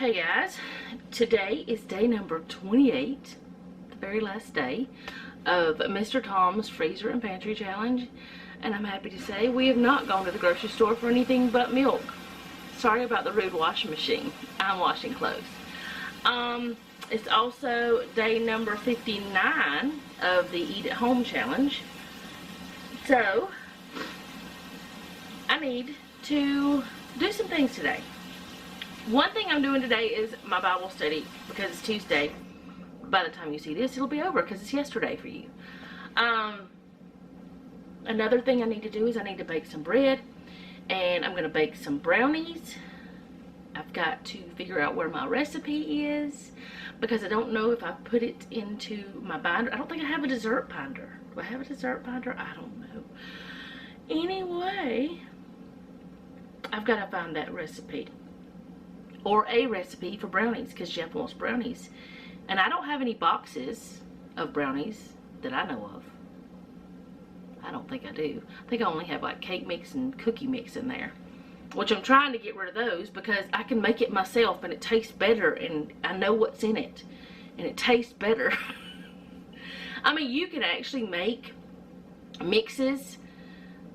Okay guys, today is day number 28, the very last day of Mr. Tom's Freezer and Pantry Challenge, and I'm happy to say we have not gone to the grocery store for anything but milk. Sorry about the rude washing machine. I'm washing clothes. It's also day number 59 of the Eat at Home Challenge, so I need to do some things today. One thing I'm doing today is my Bible study, because it's Tuesday. By the time you see this, it'll be over because it's yesterday for you. Another thing I need to do is I need to bake some bread, and I'm going to bake some brownies. I've got to figure out where my recipe is, because I don't know if I put it into my binder. I don't think I have a dessert binder. Do I have a dessert binder? I don't know. Anyway, I've got to find that recipe. Or a recipe for brownies, because Jeff wants brownies. And I don't have any boxes of brownies that I know of. I don't think I do. I think I only have like cake mix and cookie mix in there. Which I'm trying to get rid of those, because I can make it myself and it tastes better, and I know what's in it. And it tastes better. I mean, you can actually make mixes,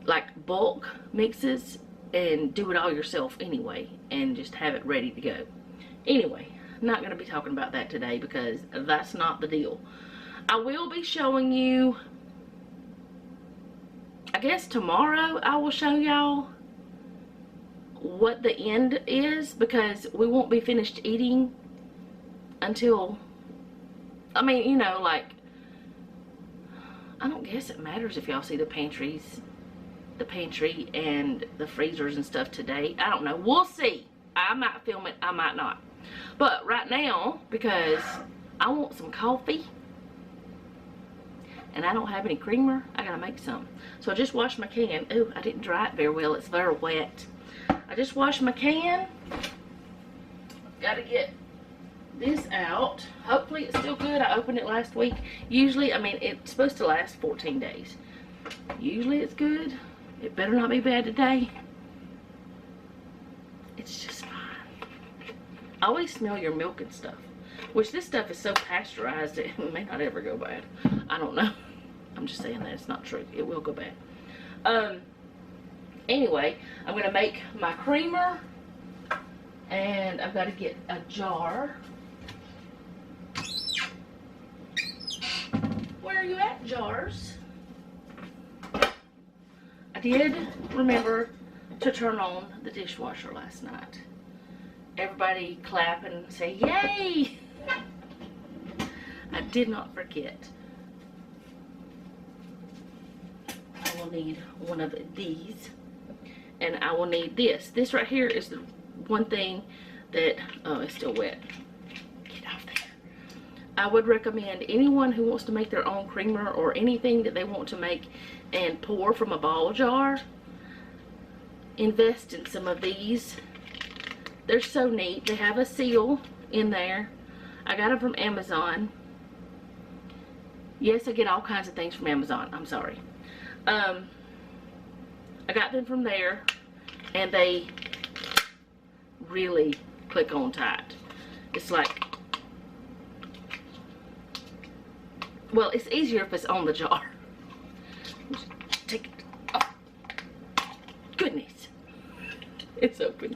like bulk mixes, and do it all yourself anyway, and just have it ready to go. Anyway, I'm not going to be talking about that today, because that's not the deal. I will be showing you, I guess tomorrow I will show y'all what the end is, because we won't be finished eating until, I mean, you know, like, I don't guess it matters if y'all see the pantry and the freezers and stuff today. I don't know. We'll see. I might film it. I might not. But right now, because I want some coffee and I don't have any creamer, I gotta make some. So I just washed my can. Ooh, I didn't dry it very well. It's very wet. I just washed my can. Gotta get this out. Hopefully it's still good. I opened it last week. Usually, I mean, it's supposed to last 14 days. Usually it's good. It better not be bad today. It's just fine. I always smell your milk and stuff. Which, this stuff is so pasteurized that it may not ever go bad. I don't know. I'm just saying that. It's not true. It will go bad. Anyway, I'm going to make my creamer. And I've got to get a jar. Where are you at, jars? I did remember to turn on the dishwasher last night. Everybody clap and say, yay! I did not forget. I will need one of these. And I will need this. This right here is the one thing that, oh, it's still wet. Get off there. I would recommend anyone who wants to make their own creamer or anything that they want to make and pour from a ball jar, invest in some of these. They're so neat. They have a seal in there. I got them from Amazon. Yes, I get all kinds of things from Amazon. I'm sorry. I got them from there, and they really click on tight. It's like, well, it's easier if it's on the jar. Take it. Oh. Goodness. It's open.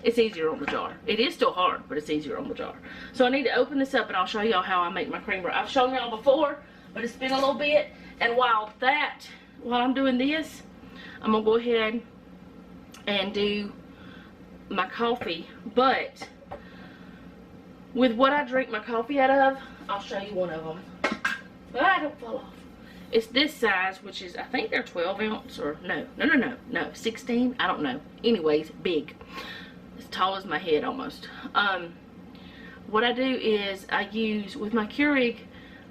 It's easier on the jar. It is still hard, but it's easier on the jar. So I need to open this up, and I'll show y'all how I make my creamer. I've shown y'all before, but it's been a little bit. And while I'm doing this, I'm going to go ahead and do my coffee. But with what I drink my coffee out of, I'll show you one of them. Ah, don't fall off. It's this size, which is, I think they're 12 ounce, or no, 16, I don't know. Anyways, big. As tall as my head almost. What I do is I use, with my Keurig,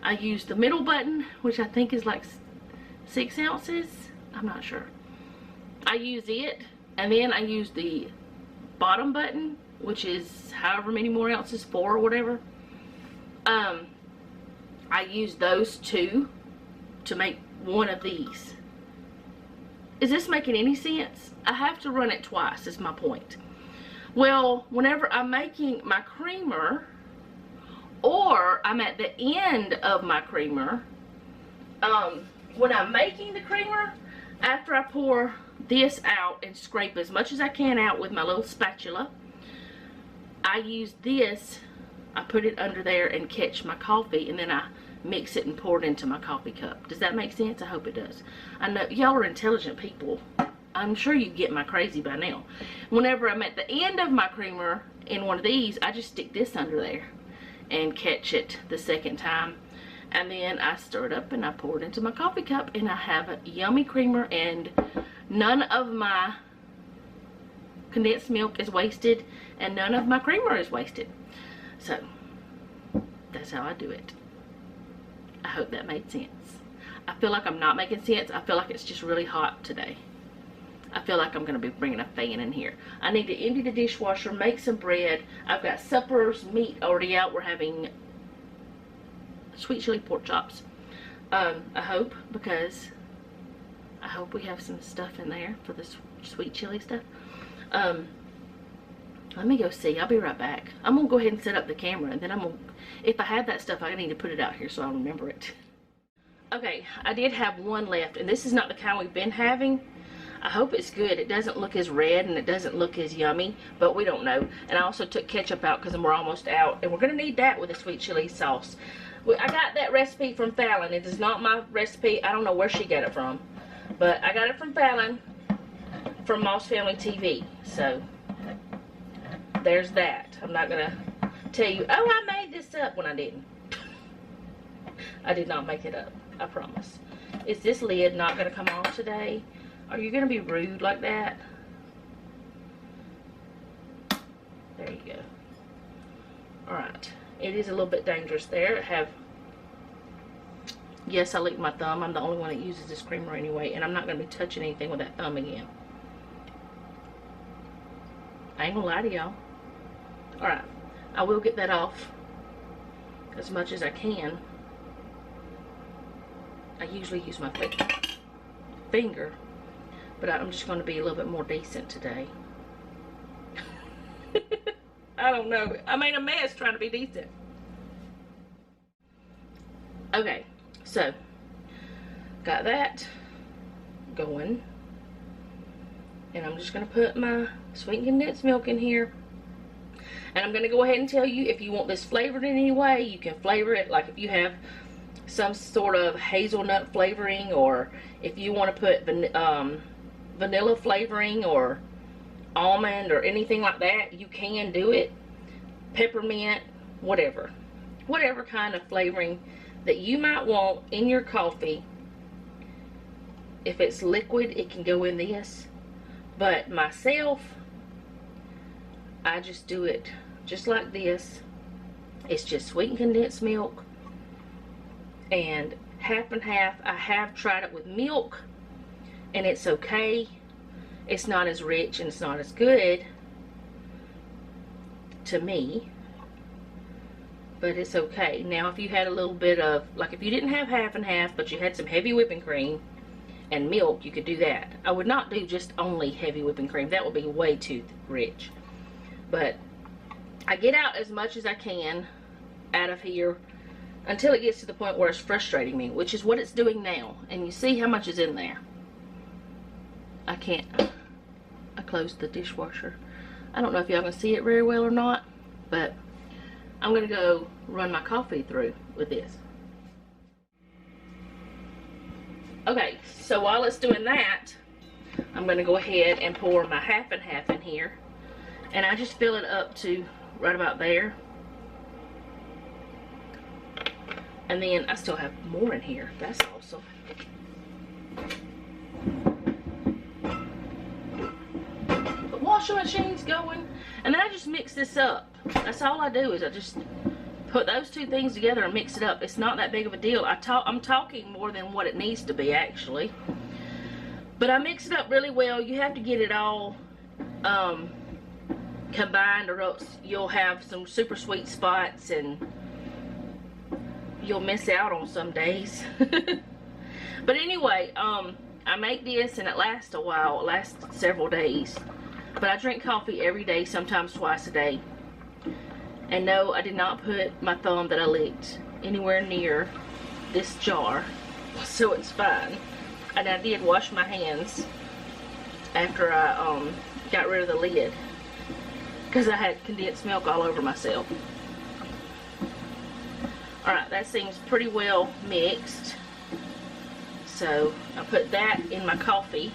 I use the middle button, which I think is like 6 ounces. I'm not sure. I use it, and then I use the bottom button, which is however many more ounces, 4 or whatever. I use those two to make one of these. Is this making any sense? I have to run it twice, is my point. Well, whenever I'm making my creamer, or I'm at the end of my creamer, when I'm making the creamer, after I pour this out and scrape as much as I can out with my little spatula, I use this, I put it under there and catch my coffee, and then I mix it and pour it into my coffee cup. Does that make sense? I hope it does. I know y'all are intelligent people. I'm sure you get my crazy by now. Whenever I'm at the end of my creamer in one of these, I just stick this under there and catch it the second time. And then I stir it up and I pour it into my coffee cup, and I have a yummy creamer, and none of my condensed milk is wasted and none of my creamer is wasted. So that's how I do it. I hope that made sense. I feel like I'm not making sense. I feel like it's just really hot today. I feel like I'm going to be bringing a fan in here. I need to empty the dishwasher, make some bread. I've got supper's meat already out. We're having sweet chili pork chops. I hope, because I hope we have some stuff in there for the sweet chili stuff. Let me go see. I'll be right back. I'm going to go ahead and set up the camera, and then I'm going to, if I have that stuff, I need to put it out here so I'll remember it. Okay, I did have one left, and this is not the kind we've been having. I hope it's good. It doesn't look as red and it doesn't look as yummy, but we don't know. And I also took ketchup out because we're almost out, and we're going to need that with a sweet chili sauce. I got that recipe from Fallon. It is not my recipe. I don't know where she got it from, but I got it from Fallon, from Moss Family TV. So there's that. I'm not going to tell you, oh, I made this up, when I didn't. I did not make it up. I promise. Is this lid not going to come off today? Are you going to be rude like that? There you go. Alright. It is a little bit dangerous there. Yes, I licked my thumb. I'm the only one that uses this creamer anyway, and I'm not going to be touching anything with that thumb again. I ain't going to lie to y'all. Alright. I will get that off as much as I can. I usually use my finger, but I'm just going to be a little bit more decent today. I don't know. I made a mess trying to be decent. Okay, so got that going, and I'm just going to put my sweet condensed milk in here. And I'm going to go ahead and tell you, if you want this flavored in any way, you can flavor it. Like if you have some sort of hazelnut flavoring, or if you want to put vanilla flavoring or almond or anything like that, you can do it. Peppermint, whatever kind of flavoring that you might want in your coffee. If it's liquid, it can go in this, but myself, I just do it just like this. It's just sweetened condensed milk and half and half. I have tried it with milk, and it's okay. It's not as rich and it's not as good to me, but it's okay. Now if you had a little bit of, like if you didn't have half and half, but you had some heavy whipping cream and milk, you could do that. I would not do just only heavy whipping cream. That would be way too rich. But I get out as much as I can out of here until it gets to the point where it's frustrating me, which is what it's doing now. And you see how much is in there. I closed the dishwasher. I don't know if y'all can see it very well or not, but I'm going to go run my coffee through with this. Okay, so while it's doing that, I'm going to go ahead and pour my half and half in here. And I just fill it up to right about there. And then I still have more in here. That's awesome. The washing machine's going. And then I just mix this up. That's all I do, is I just put those two things together and mix it up. It's not that big of a deal. I'm talking more than what it needs to be, actually. But I mix it up really well. You have to get it all combined, or else you'll have some super sweet spots and you'll miss out on some days. But anyway, I make this and it lasts a while. It lasts several days. But I drink coffee every day, sometimes twice a day. And no, I did not put my thumb that I licked anywhere near this jar, so it's fine. And I did wash my hands after I got rid of the lid, because I had condensed milk all over myself. Alright, that seems pretty well mixed. So I put that in my coffee.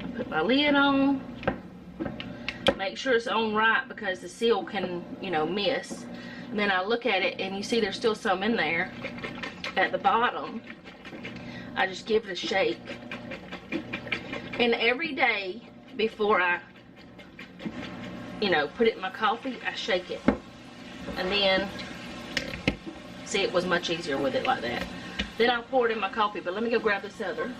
I put my lid on. Make sure it's on right, because the seal can, you know, miss. And then I look at it and you see there's still some in there at the bottom. I just give it a shake. And every day before I, you know, put it in my coffee, I shake it. And then, see, it was much easier with it like that. Then I'll pour it in my coffee, but let me go grab this other.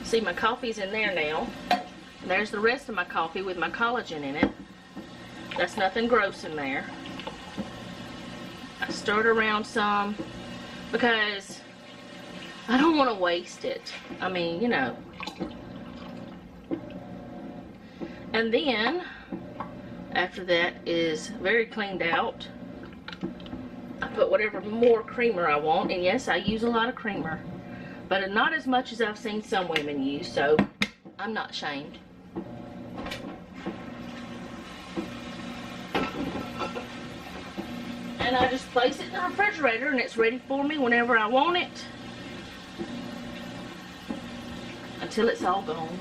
See, my coffee's in there now. There's the rest of my coffee with my collagen in it. That's nothing gross in there. I stirred around some because I don't want to waste it. I mean, you know. And then, after that is very cleaned out, I put whatever more creamer I want. And yes, I use a lot of creamer, but not as much as I've seen some women use, so I'm not ashamed. And I just place it in the refrigerator and it's ready for me whenever I want it, until it's all gone.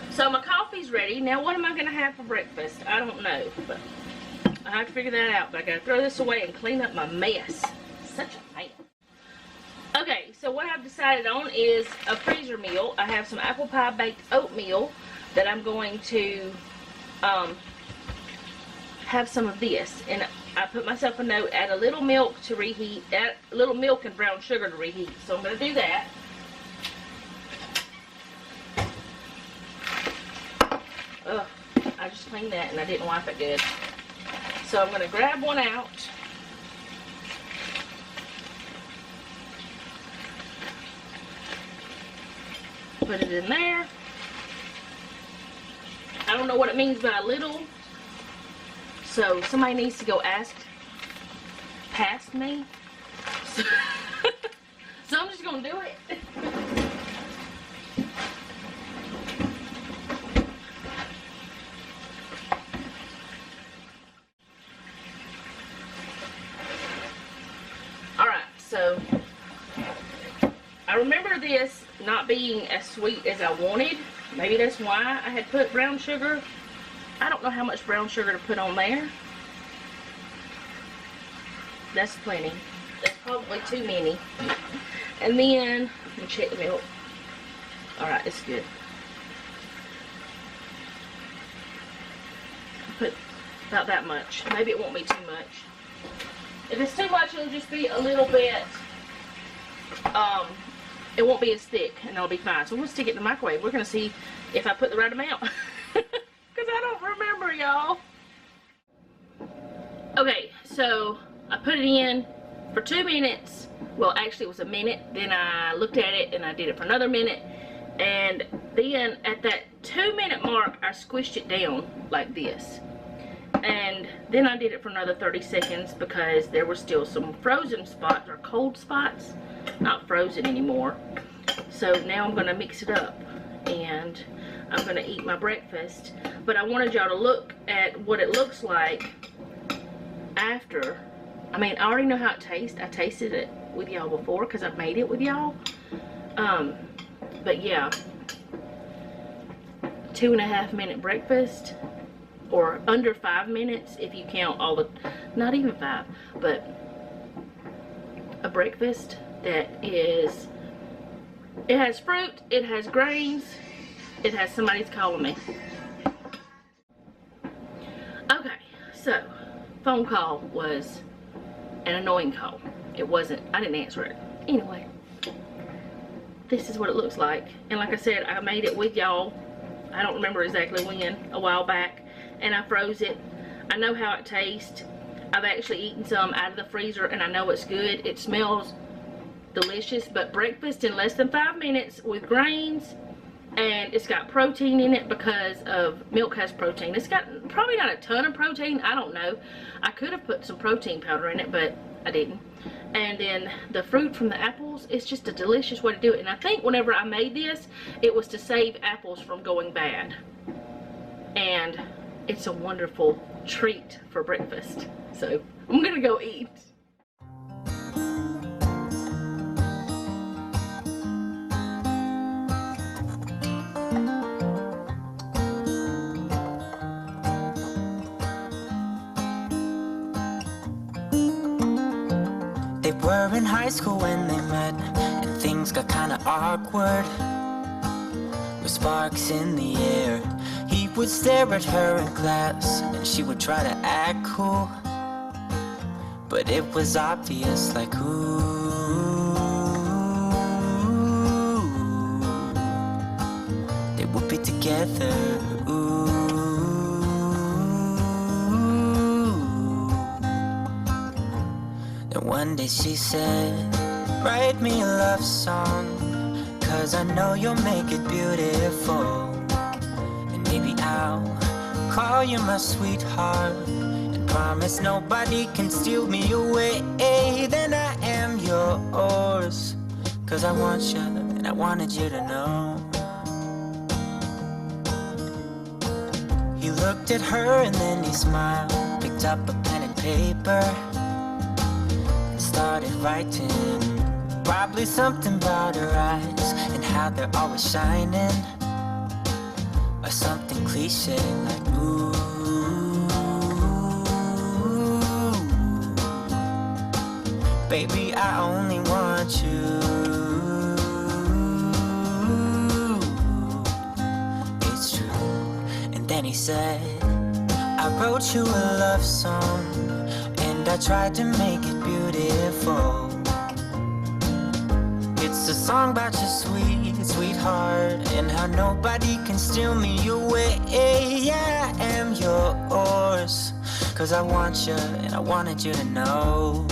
So my coffee's ready. Now what am I going to have for breakfast? I don't know, but I have to figure that out. But I got to throw this away and clean up my mess. Such a mess. Okay, so what I've decided on is a freezer meal. I have some apple pie baked oatmeal that I'm going to have some of this. And I put myself a note, add a little milk to reheat, add a little milk and brown sugar to reheat. So I'm going to do that. Ugh, I just cleaned that and I didn't wipe it good. So I'm going to grab one out. Put it in there. I don't know what it means by little, so somebody needs to go ask past me. So I'm just going to do it. Alright, so I remember this not being as sweet as I wanted. Maybe that's why I had put brown sugar. I don't know how much brown sugar to put on there. That's plenty. That's probably too many. And then, let me check the milk. Alright, it's good. Put about that much. Maybe it won't be too much. If it's too much, it'll just be a little bit, it won't be as thick, and it'll be fine. So we'll stick it in the microwave. We're going to see if I put the right amount. Because I don't remember, y'all. Okay, so I put it in for 2 minutes. Well, actually it was a minute. Then I looked at it, and I did it for another minute. And then at that 2-minute mark, I squished it down like this. And then I did it for another 30 seconds because there were still some frozen spots or cold spots. Not frozen anymore. So now I'm going to mix it up and I'm going to eat my breakfast. But I wanted y'all to look at what it looks like after. I mean, I already know how it tastes. I tasted it with y'all before because I've made it with y'all. But yeah, 2.5 minute breakfast, or under 5 minutes if you count all the, not even 5, but a breakfast that is, it has fruit, it has grains, it has somebody's calling me. Okay, so phone call was an annoying call. It wasn't, I didn't answer it. Anyway, this is what it looks like. And like I said, I made it with y'all I don't remember exactly when, a while back, and I froze it. I know how it tastes. I've actually eaten some out of the freezer, and I know it's good. It smells delicious. But breakfast in less than 5 minutes with grains, and it's got protein in it because of milk has protein. It's got probably not a ton of protein. I don't know. I could have put some protein powder in it, but I didn't. And then the fruit from the apples, it's just a delicious way to do it. And I think whenever I made this, it was to save apples from going bad. And it's a wonderful treat for breakfast. So I'm gonna go eat. They were in high school when they met, and things got kinda awkward. With sparks in the air, he would stare at her in class, and she would try to act cool. But it was obvious, like, ooh, they would be together, ooh. And one day she said, write me a love song, 'cause I know you'll make it beautiful. And maybe I'll call you my sweetheart, and promise nobody can steal me away. Then I am yours, 'cause I want you, and I wanted you to know. He looked at her and then he smiled, picked up a pen and paper, started writing. Probably something about her eyes and how they're always shining, or something cliche like ooh. Baby, I only want you. It's true. And then he said, I wrote you a love song, and I tried to make it beautiful. It's a song about your sweet, sweetheart, and how nobody can steal me away. Yeah, I am yours, 'cause I want you, and I wanted you to know.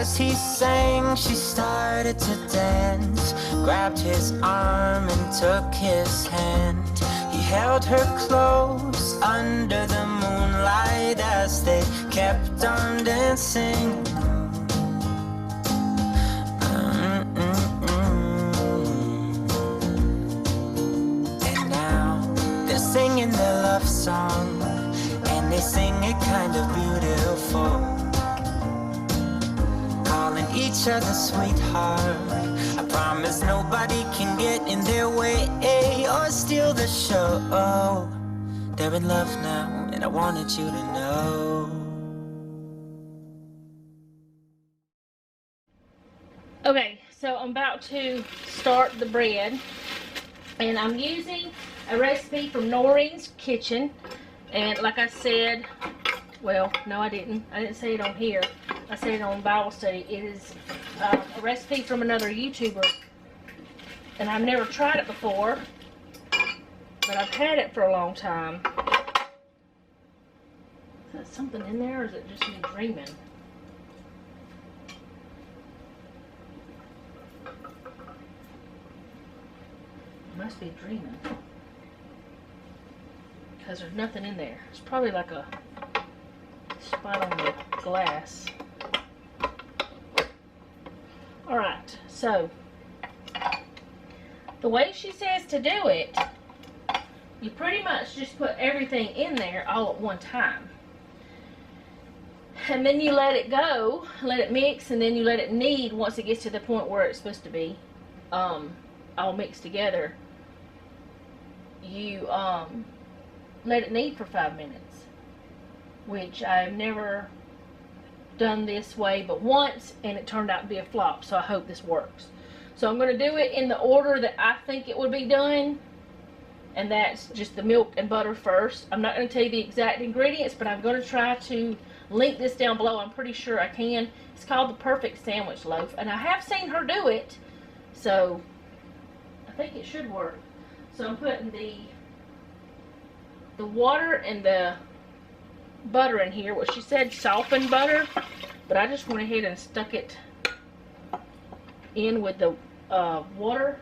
As he sang, she started to dance, grabbed his arm and took his hand. He held her close under the moonlight as they kept on dancing. And now they're singing their love song, and they sing it kind of beautiful, calling each other sweetheart. I promise nobody can get in their way or steal the show. They're in love now, and I wanted you to know. Okay, so I'm about to start the bread, and I'm using a recipe from Noreen's Kitchen. And like I said, well, no, I didn't say it on here. I said it on Bible study. It is a recipe from another YouTuber, and I've never tried it before, but I've had it for a long time. Is that something in there, or is it just me dreaming? I must be dreaming, because there's nothing in there. It's probably like a spot on the glass. Alright, so the way she says to do it, you pretty much just put everything in there all at one time. And then you let it go, let it mix, and then you let it knead once it gets to the point where it's supposed to be all mixed together. You let it knead for 5 minutes, which I've never done this way but once, and it turned out to be a flop, so I hope this works. So I'm going to do it in the order that I think it would be done, and that's just the milk and butter first. I'm not going to tell you the exact ingredients, but I'm going to try to link this down below. I'm pretty sure I can. It's called the Perfect Sandwich Loaf, and I have seen her do it, so think it should work. So I'm putting the water and the butter in here. What she said, softened butter, but I just went ahead and stuck it in with the water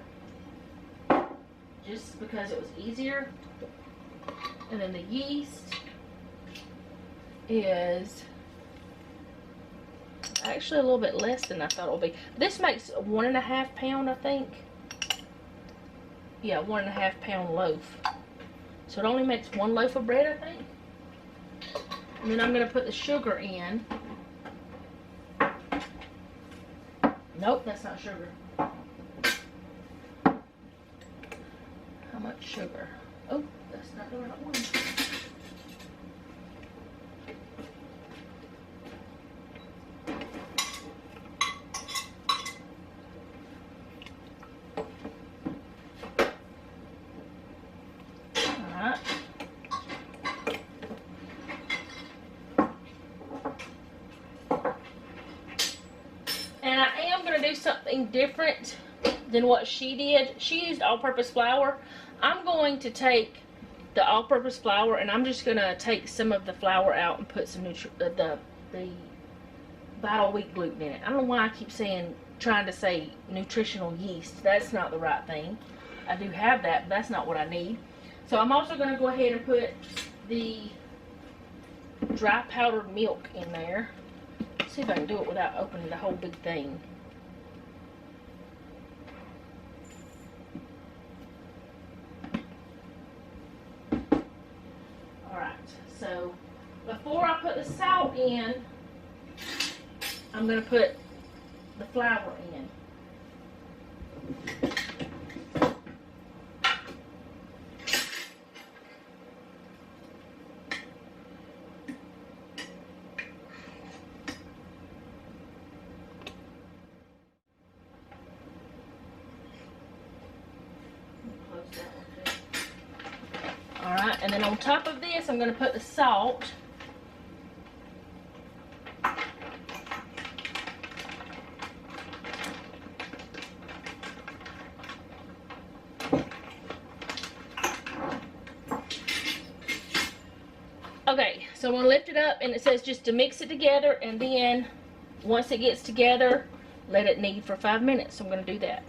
just because it was easier. And then the yeast is actually a little bit less than I thought it would be. This makes 1.5 pound, I think. Yeah, 1.5 pound loaf. So it only makes 1 loaf of bread, I think. And then I'm going to put the sugar in. Nope, that's not sugar. How much sugar? Oh, that's not the right one. Alright. And I am going to do something different than what she did. She used all-purpose flour. I'm going to take the all-purpose flour and I'm just going to take some of the flour out and put some the vital wheat gluten in it. I don't know why I keep trying to say nutritional yeast. That's not the right thing. I do have that, but that's not what I need. So I'm also going to go ahead and put the dry powdered milk in there. Let's see if I can do it without opening the whole big thing. So before I put the salt in, I'm going to put the flour in. Alright, and then on top of this, I'm going to put the salt. Okay, so I'm going to lift it up, and it says just to mix it together, and then once it gets together, let it knead for 5 minutes. So I'm going to do that.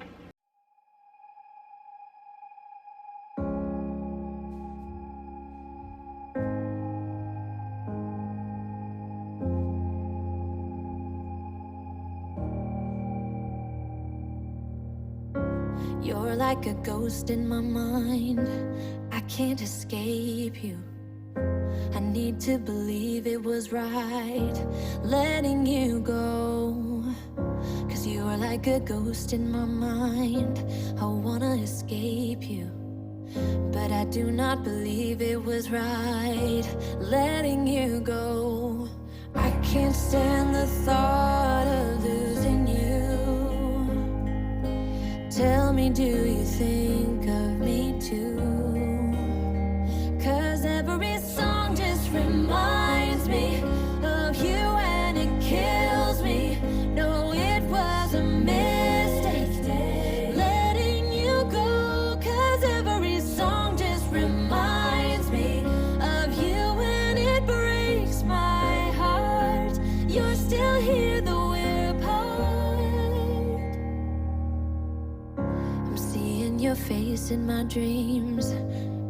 You're like a ghost in my mind. I can't escape you. I need to believe it was right letting you go. 'Cause you are like a ghost in my mind. I wanna escape you, but I do not believe it was right letting you go. I can't stand the thought of losing you. Tell me, do you think of me too? 'Cause every song just reminds me of you and it kills me. No, it was a mistake letting you go. 'Cause every song just reminds me of you and it breaks my heart. You're still here though we're apart. I'm seeing your face in my dreams.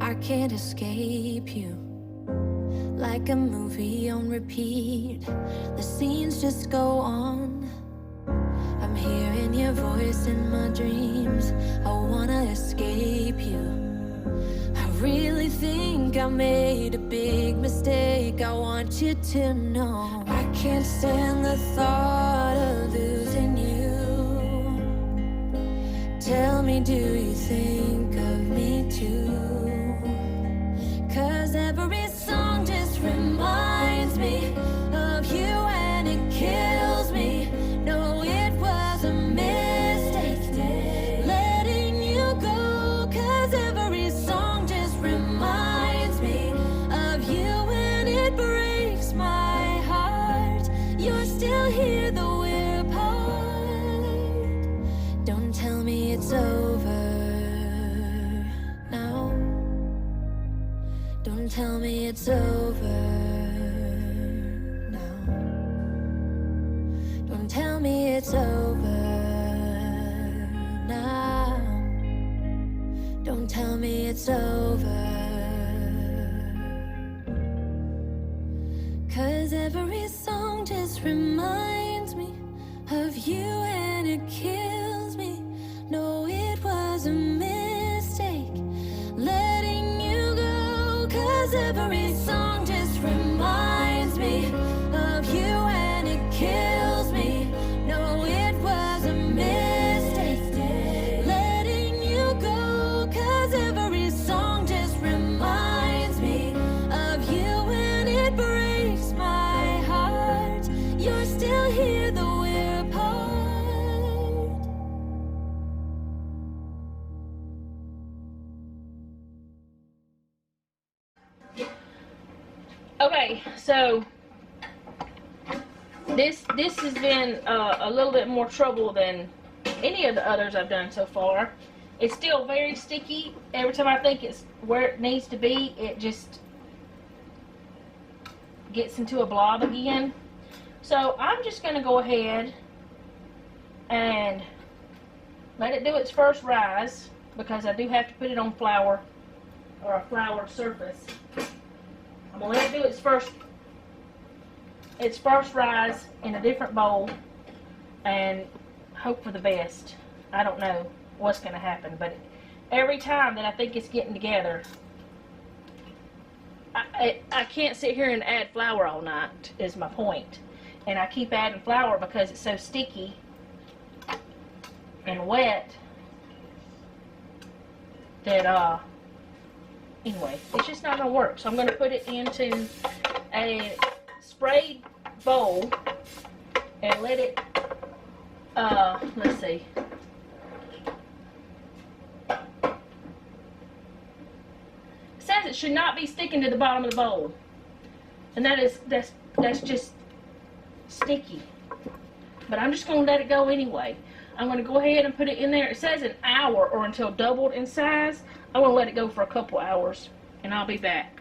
I can't escape you. Like a movie on repeat, the scenes just go on. I'm hearing your voice in my dreams. I wanna escape you. I really think I made a big mistake. I want you to know I can't stand the thought of losing you. Tell me, do you think of me too? 'Cause every song just reminds me of you and it kills me. No, it was a mistake letting you go. 'Cause every song just reminds me of you and it breaks my heart. You're still here though we're apart. Don't tell me it's over. Don't tell me it's over now. Don't tell me it's over now. Don't tell me it's over. 'Cause every song just reminds me of you and it kills me. No, it was a mistake letting you go. 'Cause every song just reminds me of you and it kills me. No, it was a mistake letting you go. 'Cause every song just reminds me of you and it breaks my heart. You're still here though we're apart. Okay, so this has been a little bit more trouble than any of the others I've done so far. It's still very sticky. Every time I think it's where it needs to be, it just gets into a blob again. So I'm just going to go ahead and let it do its first rise, because I do have to put it on flour or a floured surface. I'm going to let it do its first rise in a different bowl and hope for the best. I don't know what's going to happen, but every time that I think it's getting together, I can't sit here and add flour all night is my point. And I keep adding flour because it's so sticky and wet that anyway, it's just not going to work. So I'm going to put it into a sprayed bowl and let it, let's see. It says it should not be sticking to the bottom of the bowl. And that's just sticky. But I'm just going to let it go anyway. I'm going to go ahead and put it in there. It says an hour or until doubled in size. I'm going to let it go for a couple hours and I'll be back.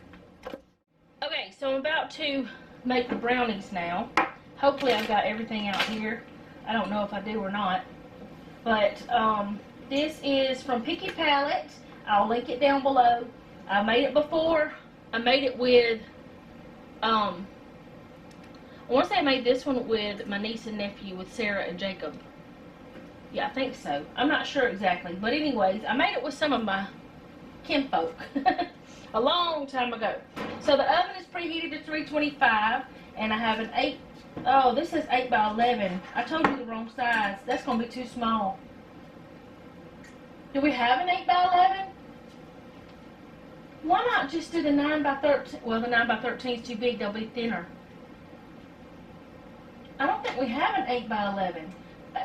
Okay, so I'm about to make the brownies now. Hopefully I've got everything out here. I don't know if I do or not. But this is from Picky Palette. I'll link it down below. I made it before. I made it with, I want to say I made this one with my niece and nephew, with Sarah and Jacob. Yeah, I think so. I'm not sure exactly. But anyways, I made it with some of my kinfolk a long time ago. So the oven is preheated to 325, and I have an 8, oh, this is 8 by 11. I told you the wrong size. That's going to be too small. Do we have an 8 by 11? Why not just do the 9 by 13? Well, the 9 by 13 is too big. They'll be thinner. I don't think we have an 8 by 11.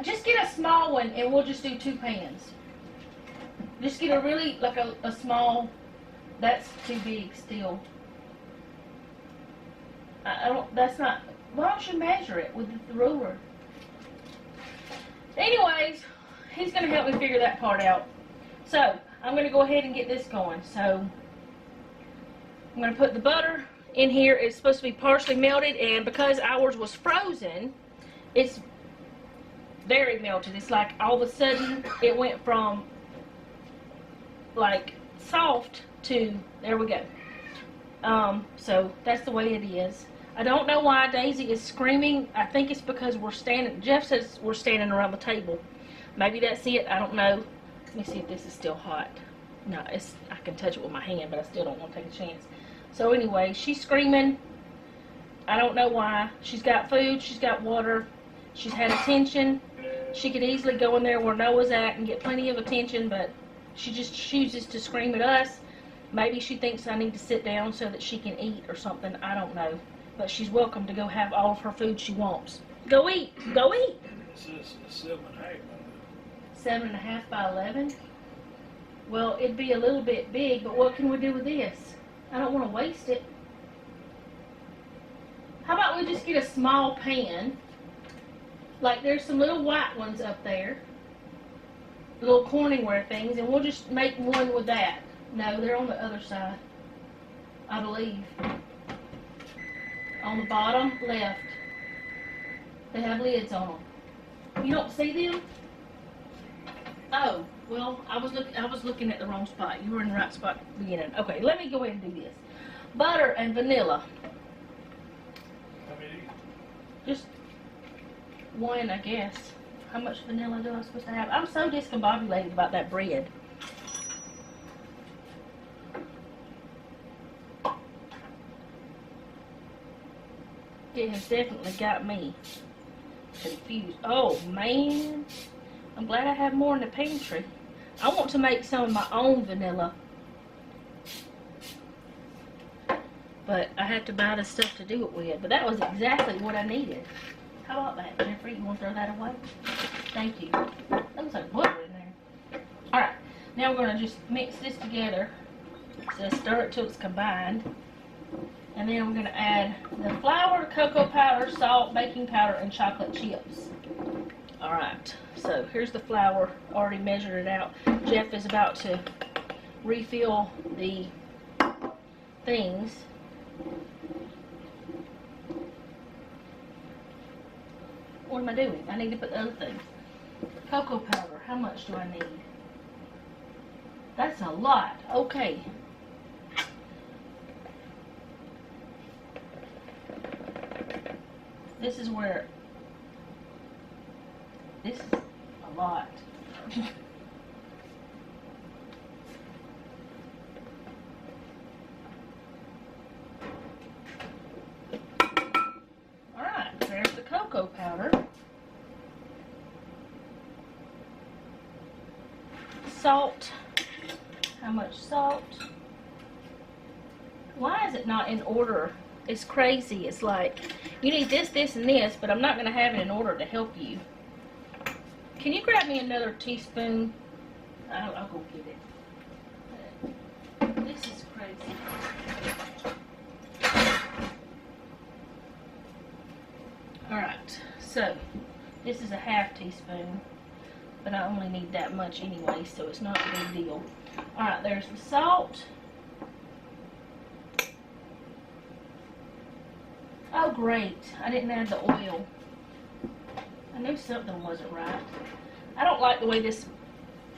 Just get a small one and we'll just do 2 pans. Just get a really, like a small, that's too big still. I don't, that's not, why don't you measure it with the ruler? Anyways, he's going to help me figure that part out. So, I'm going to go ahead and get this going. So, I'm going to put the butter in here. It's supposed to be partially melted, and because ours was frozen, it's very melted. It's like all of a sudden it went from like soft to, there we go. So that's the way it is. I don't know why Daisy is screaming. I think it's because we're standing, Jeff says we're standing around the table. Maybe that's it. I don't know. Let me see if this is still hot. No, it's, I can touch it with my hand, but I still don't want to take a chance. So anyway, she's screaming. I don't know why. She's got food. She's got water. She's had attention. She could easily go in there where Noah's at and get plenty of attention, but she just chooses to scream at us. Maybe she thinks I need to sit down so that she can eat or something. I don't know. But she's welcome to go have all of her food she wants. Go eat. Go eat. It says 7.5. 7.5 by 11. Well, it'd be a little bit big, but what can we do with this? I don't want to waste it. How about we just get a small pan? Like there's some little white ones up there. Little Corningware things, and we'll just make one with that. No, they're on the other side. I believe. On the bottom left. They have lids on them. You don't see them? Oh, well, I was looking at the wrong spot. You were in the right spot at the beginning. Okay, let me go ahead and do this. Butter and vanilla. How many? Just one, I guess. How much vanilla do I supposed to have? I'm so discombobulated about that bread. It has definitely got me confused. Oh, man. I'm glad I have more in the pantry. I want to make some of my own vanilla. But I have to buy the stuff to do it with. But that was exactly what I needed. How about that, Jeffrey? You want to throw that away? Thank you. That looks like butter in there. Alright. Now we're going to just mix this together. So stir it till it's combined. And then we're going to add the flour, cocoa powder, salt, baking powder, and chocolate chips. Alright, so here's the flour. Already measured it out. Jeff is about to refill the things. What am I doing? I need to put the other thing. Cocoa powder, how much do I need? That's a lot. Okay. This is where, this is a lot. Alright, there's the cocoa powder. Salt. How much salt? Why is it not in order? It's crazy. It's like, you need this, this, and this, but I'm not going to have it in order to help you. Can you grab me another teaspoon? I'll go get it. This is crazy. Alright, so this is a half teaspoon, but I only need that much anyway, so it's not a big deal. Alright, there's the salt. Oh great, I didn't add the oil. I knew something wasn't right. I don't like the way this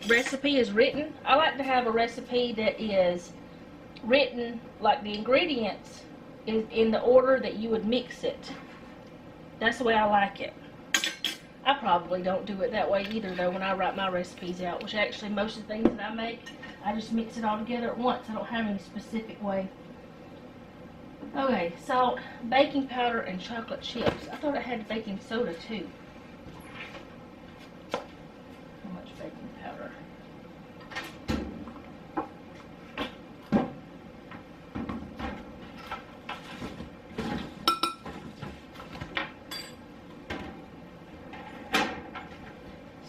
recipe is written. I like to have a recipe that is written like the ingredients is in the order that you would mix it. That's the way I like it. I probably don't do it that way either though when I write my recipes out, which actually most of the things that I make, I just mix it all together at once. I don't have any specific way. Okay, salt, baking powder, and chocolate chips. I thought it had baking soda too. How much baking powder?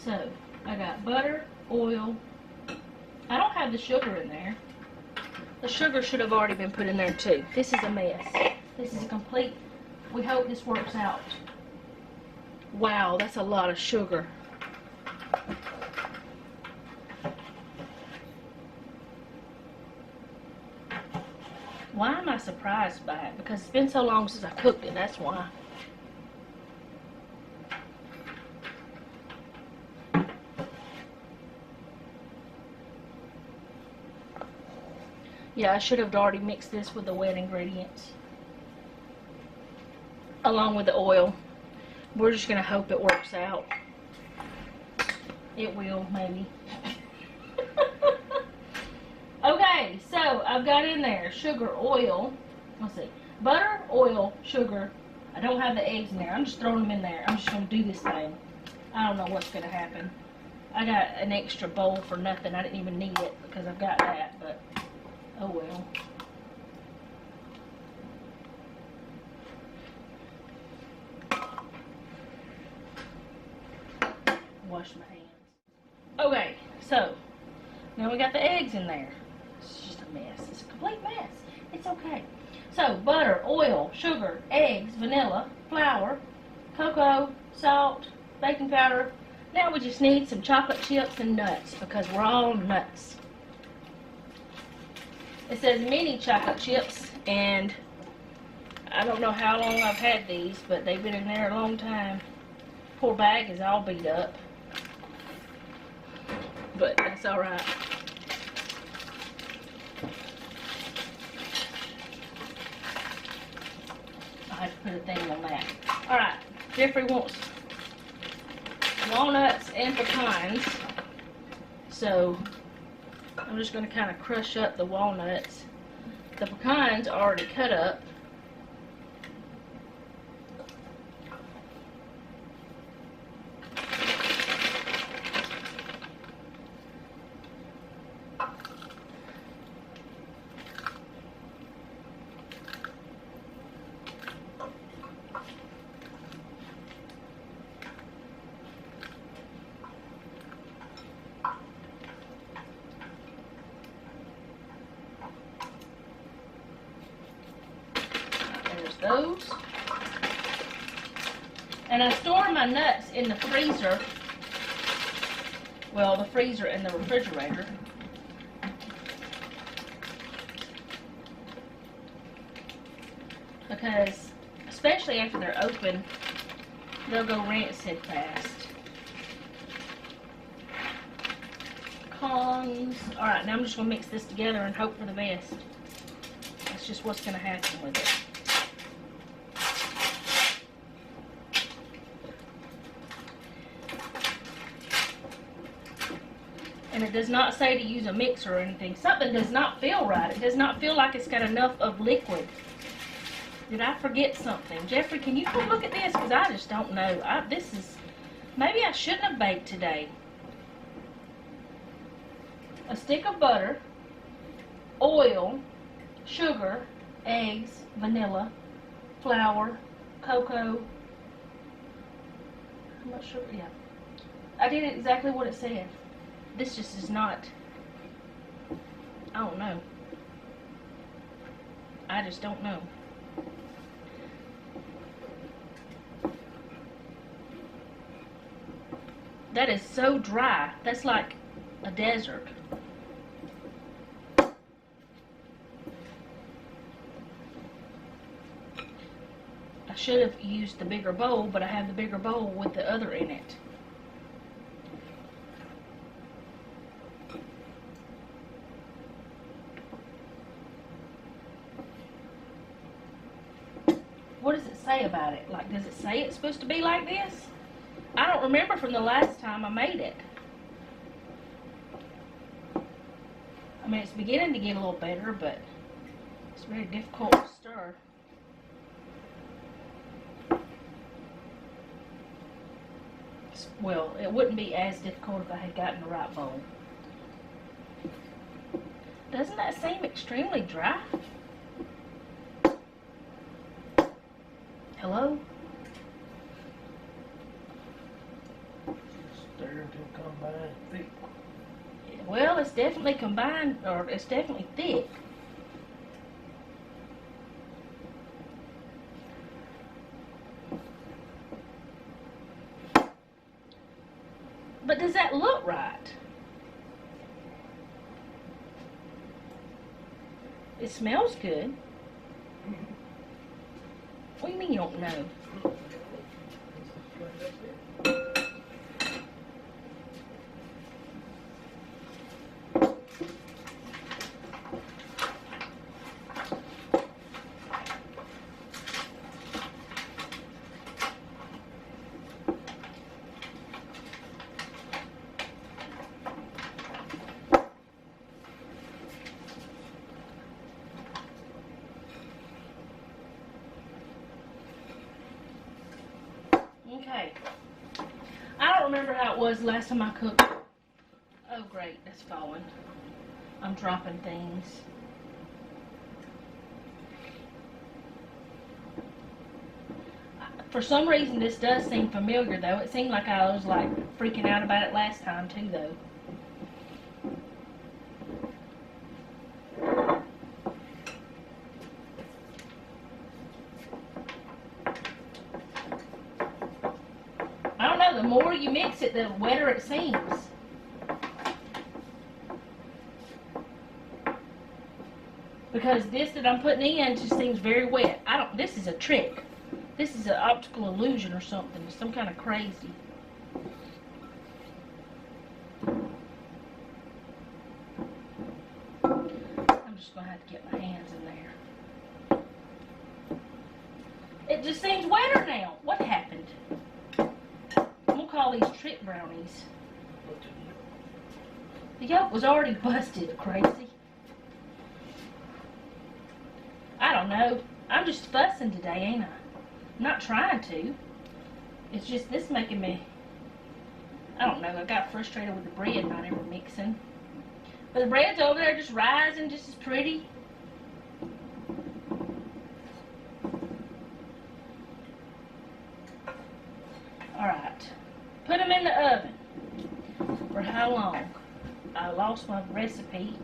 So, I got butter, oil. I don't have the sugar in there. The sugar should have already been put in there too. This is a mess. This is a complete, we hope this works out. Wow, that's a lot of sugar. Why am I surprised by it? Because it's been so long since I cooked it, that's why. Yeah, I should have already mixed this with the wet ingredients. Along with the oil. We're just going to hope it works out. It will, maybe. Okay, so I've got in there sugar, oil. Let's see. Butter, oil, sugar. I don't have the eggs in there. I'm just throwing them in there. I'm just going to do this thing. I don't know what's going to happen. I got an extra bowl for nothing. I didn't even need it because I've got that, but oh well. Wash my hands. Okay, so now we got the eggs in there. It's just a mess. It's a complete mess. It's okay. So butter, oil, sugar, eggs, vanilla, flour, cocoa, salt, baking powder. Now we just need some chocolate chips and nuts because we're all nuts. It says mini chocolate chips, and I don't know how long I've had these, but they've been in there a long time. Poor bag is all beat up, but that's all right. I have to put a thing on that. All right, Jeffrey wants walnuts and pecans, so I'm just going to kind of crush up the walnuts. The pecans are already cut up. Those. And I store my nuts in the freezer. Well, the freezer and the refrigerator. Because, especially after they're open, they'll go rancid fast. Pecans. Alright, now I'm just going to mix this together and hope for the best. That's just what's going to happen with it. And it does not say to use a mixer or anything. Something does not feel right. It does not feel like it's got enough of liquid. Did I forget something? Jeffrey, can you come look at this? Because I just don't know. Maybe I shouldn't have baked today. A stick of butter, oil, sugar, eggs, vanilla, flour, cocoa. I'm not sure. Yeah. I did exactly what it said. This just is not, I don't know. I just don't know. That is so dry. That's like a desert. I should have used the bigger bowl, but I have the bigger bowl with the other in it. What does it say about it? Like, does it say it's supposed to be like this? I don't remember from the last time I made it. I mean, it's beginning to get a little better, but it's very difficult to stir. Well, it wouldn't be as difficult if I had gotten the right bowl. Doesn't that seem extremely dry? Hello? Stir until combined thick. Well, it's definitely combined, or it's definitely thick. But does that look right? It smells good. What do you mean you don't know? Okay. I don't remember how it was last time I cooked. Oh great, that's falling. I'm dropping things. For some reason this does seem familiar though. It seemed like I was like freaking out about it last time too though. The more you mix it, the wetter it seems. because this that I'm putting in just seems very wet. This is a trick. This is an optical illusion or something. Some kind of crazy. I'm just going to have to get my hands in there. It just seems wetter now. What happened? I'm going to call these trick brownies. The yolk was already busted, crazy. I don't know. I'm just fussing today, ain't I? I'm not trying to. It's just this making me, I don't know, I got frustrated with the bread not ever mixing. But the bread's over there just rising just as pretty. Alright. Put them in the oven. For how long? I lost my recipe.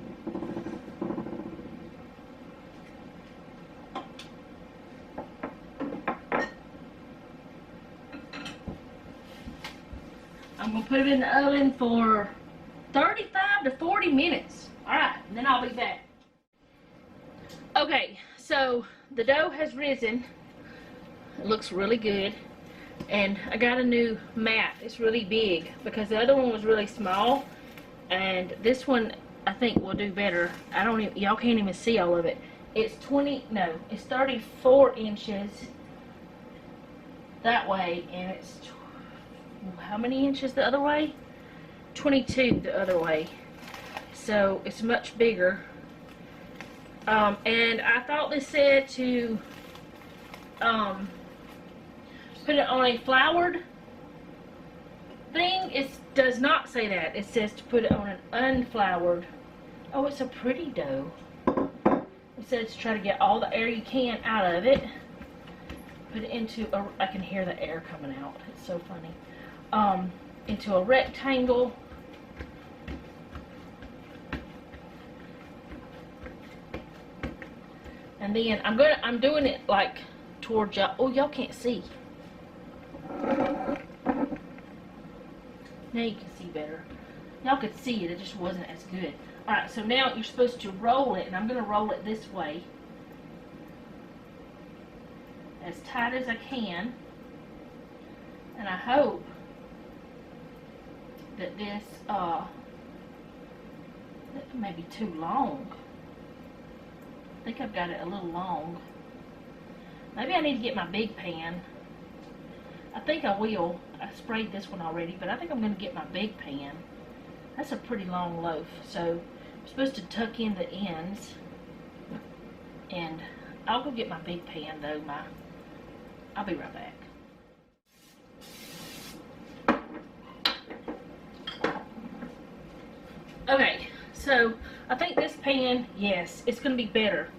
I'm going to put it in the oven for 35 to 40 minutes. Alright, and then I'll be back. Okay, so the dough has risen. It looks really good. And I got a new mat. It's really big because the other one was really small. And this one I think will do better. Y'all can't even see all of it. It's 34 inches that way, and it's how many inches the other way? 22 the other way. So it's much bigger. And I thought this said to put it on a floured thing. It does not say that. It says to put it on an unfloured. Oh, it's a pretty dough. It says to try to get all the air you can out of it. Put it into a, I can hear the air coming out. It's so funny. Into a rectangle. And then I'm doing it like towards y'all. Oh, y'all can't see. Now you can see better. Y'all could see it, it just wasn't as good. Alright, so now you're supposed to roll it, and I'm going to roll it this way. As tight as I can. And I hope that this, that may be too long. I think I've got it a little long. Maybe I need to get my big pan. I think I will. I sprayed this one already, but I think I'm going to get my big pan. That's a pretty long loaf. So I'm supposed to tuck in the ends. And I'll go get my big pan though. I'll be right back. Okay, so I think this pan, yes, it's going to be better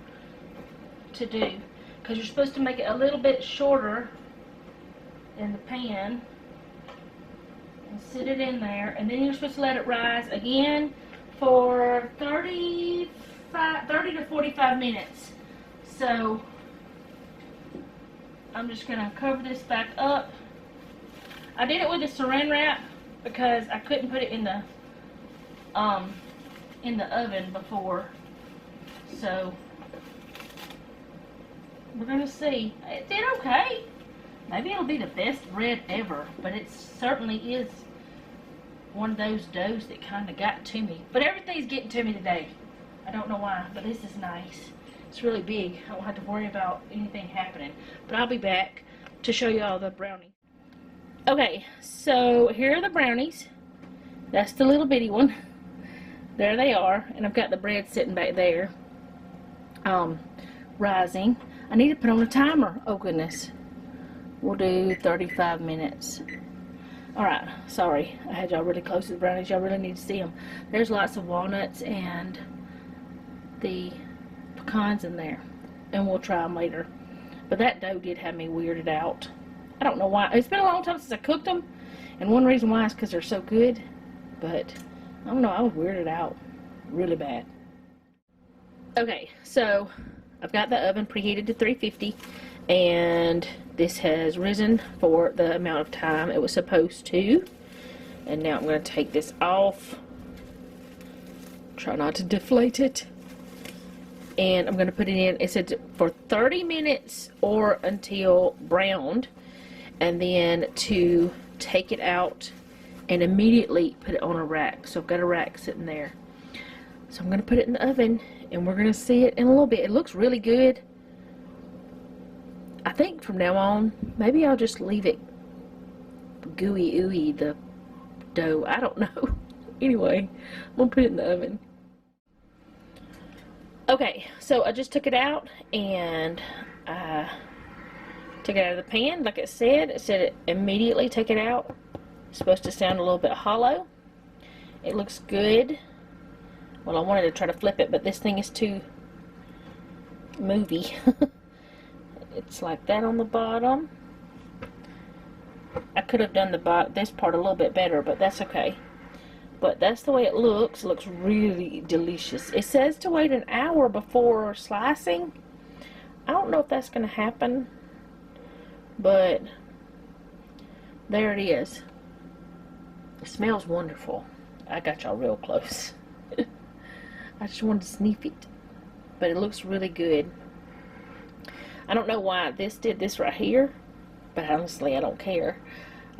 to do. Because you're supposed to make it a little bit shorter in the pan. And sit it in there. And then you're supposed to let it rise again for 30 to 45 minutes. So I'm just going to cover this back up. I did it with a saran wrap because I couldn't put it in the oven before. So we're going to see. It did okay. Maybe it'll be the best bread ever, but it certainly is one of those doughs that kind of got to me. But everything's getting to me today. I don't know why, but this is nice. It's really big. I won't have to worry about anything happening. But I'll be back to show you all the brownies. Okay, so here are the brownies. That's the little bitty one. There they are. And I've got the bread sitting back there. Rising. I need to put on a timer. Oh, goodness. We'll do 35 minutes. Alright, sorry. I had y'all really close to the brownies. Y'all really need to see them. There's lots of walnuts and the pecans in there. And we'll try them later. But that dough did have me weirded out. I don't know why. It's been a long time since I cooked them. And one reason why is because they're so good. But, I don't know. I was weirded out. Really bad. Okay, so I've got the oven preheated to 350. And this has risen for the amount of time it was supposed to. And now I'm going to take this off. Try not to deflate it. and I'm going to put it in. It said for 30 minutes or until browned, and then to take it out and immediately put it on a rack. So I've got a rack sitting there. So I'm going to put it in the oven, and we're going to see it in a little bit. It looks really good. I think from now on, maybe I'll just leave it gooey ooey, the dough. I don't know. Anyway, I'm going to put it in the oven. Okay, so I just took it out, and I took it out of the pan. Like it said immediately take it out. It's supposed to sound a little bit hollow. It looks good. Well, I wanted to try to flip it, but this thing is too movie. It's like that on the bottom. I could have done this part a little bit better, but that's okay. But that's the way it looks. It looks really delicious. It says to wait an hour before slicing. I don't know if that's going to happen, but there it is. It smells wonderful. I got y'all real close. I just wanted to sniff it, but it looks really good. I don't know why this did this right here, but honestly I don't care.